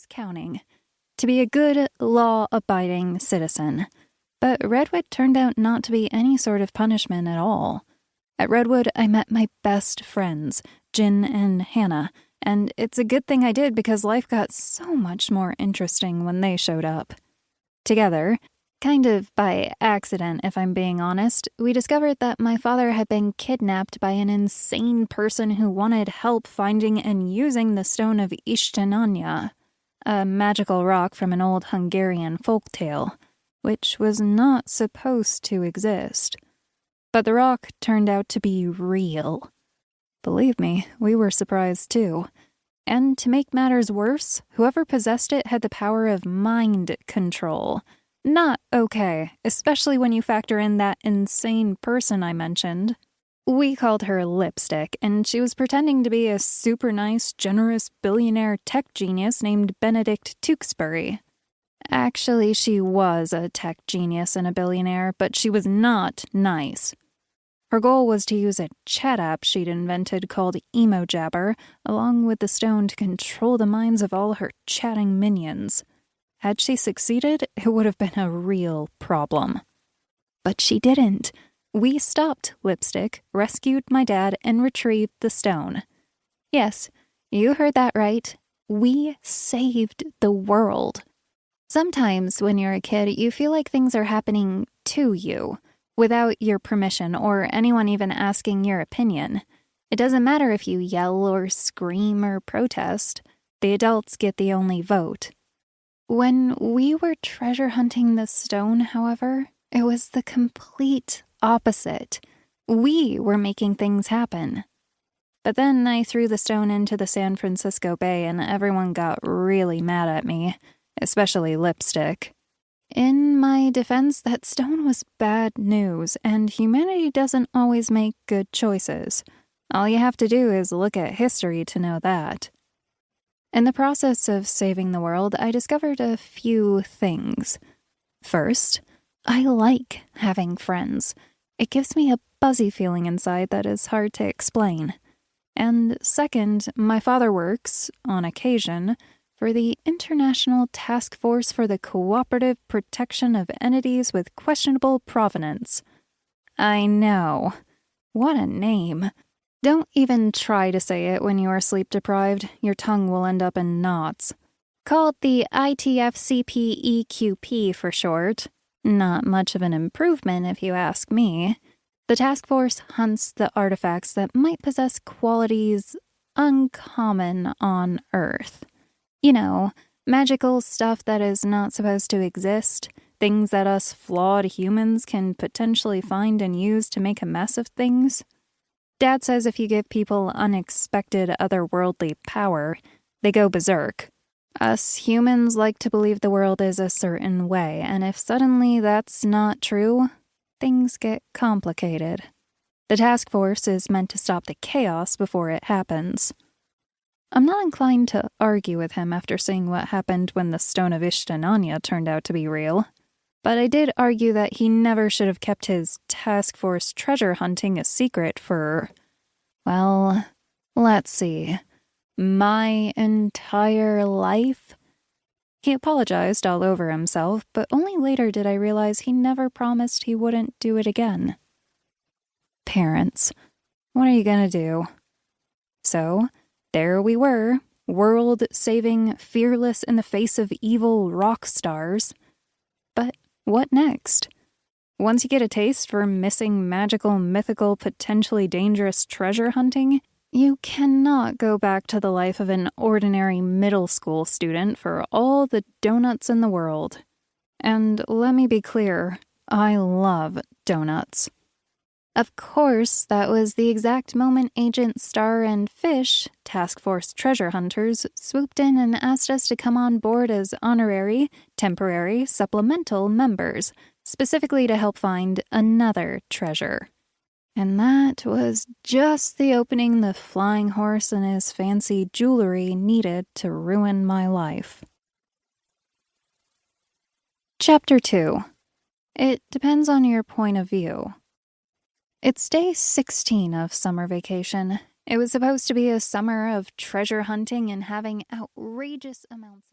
was counting. To be a good, law-abiding citizen. But Redwood turned out not to be any sort of punishment at all. At Redwood, I met my best friends, Jin and Hannah, and it's a good thing I did because life got so much more interesting when they showed up. Together, kind of by accident if I'm being honest, we discovered that my father had been kidnapped by an insane person who wanted help finding and using the stone of Ishtananya, a magical rock from an old Hungarian folktale, which was not supposed to exist. But the rock turned out to be real. Believe me, we were surprised too. And to make matters worse, whoever possessed it had the power of mind control. Not okay, especially when you factor in that insane person I mentioned. We called her Lipstick, and she was pretending to be a super nice, generous billionaire tech genius named Benedict Tewksbury. Actually, she was a tech genius and a billionaire, but she was not nice. Her goal was to use a chat app she'd invented called Emojabber, along with the stone to control the minds of all her chatting minions. Had she succeeded, it would have been a real problem. But she didn't. We stopped Lipstick, rescued my dad, and retrieved the stone. Yes, you heard that right. We saved the world. Sometimes when you're a kid, you feel like things are happening to you, without your permission or anyone even asking your opinion. It doesn't matter if you yell or scream or protest. The adults get the only vote. When we were treasure hunting the stone, however, it was the complete opposite. We were making things happen. But then I threw the stone into the San Francisco Bay and everyone got really mad at me, especially Lipstick. In my defense, that stone was bad news, and humanity doesn't always make good choices. All you have to do is look at history to know that. In the process of saving the world, I discovered a few things. First, I like having friends. It gives me a buzzy feeling inside that is hard to explain. And second, my father works, on occasion, for the International Task Force for the Cooperative Protection of Entities with Questionable Provenance. I know. What a name. Don't even try to say it when you are sleep-deprived. Your tongue will end up in knots. Called the ITFCPEQP for short. Not much of an improvement if you ask me. The task force hunts the artifacts that might possess qualities uncommon on Earth. You know, magical stuff that is not supposed to exist. Things that us flawed humans can potentially find and use to make a mess of things. Dad says if you give people unexpected otherworldly power, they go berserk. Us humans like to believe the world is a certain way, and if suddenly that's not true, things get complicated. The task force is meant to stop the chaos before it happens. I'm not inclined to argue with him after seeing what happened when the Stone of Ishtananya turned out to be real. But I did argue that he never should have kept his task force treasure hunting a secret for, well, let's see, my entire life? He apologized all over himself, but only later did I realize he never promised he wouldn't do it again. Parents, what are you gonna do? So, there we were, world-saving, fearless in the face of evil rock stars. But what next? Once you get a taste for missing, magical, mythical, potentially dangerous treasure hunting, you cannot go back to the life of an ordinary middle school student for all the donuts in the world. And let me be clear, I love donuts. Of course, that was the exact moment Agent Star and Fish, Task Force treasure hunters, swooped in and asked us to come on board as honorary, temporary, supplemental members, specifically to help find another treasure. And that was just the opening the flying horse and his fancy jewelry needed to ruin my life. Chapter 2. It depends on your point of view. It's day 16 of summer vacation. It was supposed to be a summer of treasure hunting and having outrageous amounts of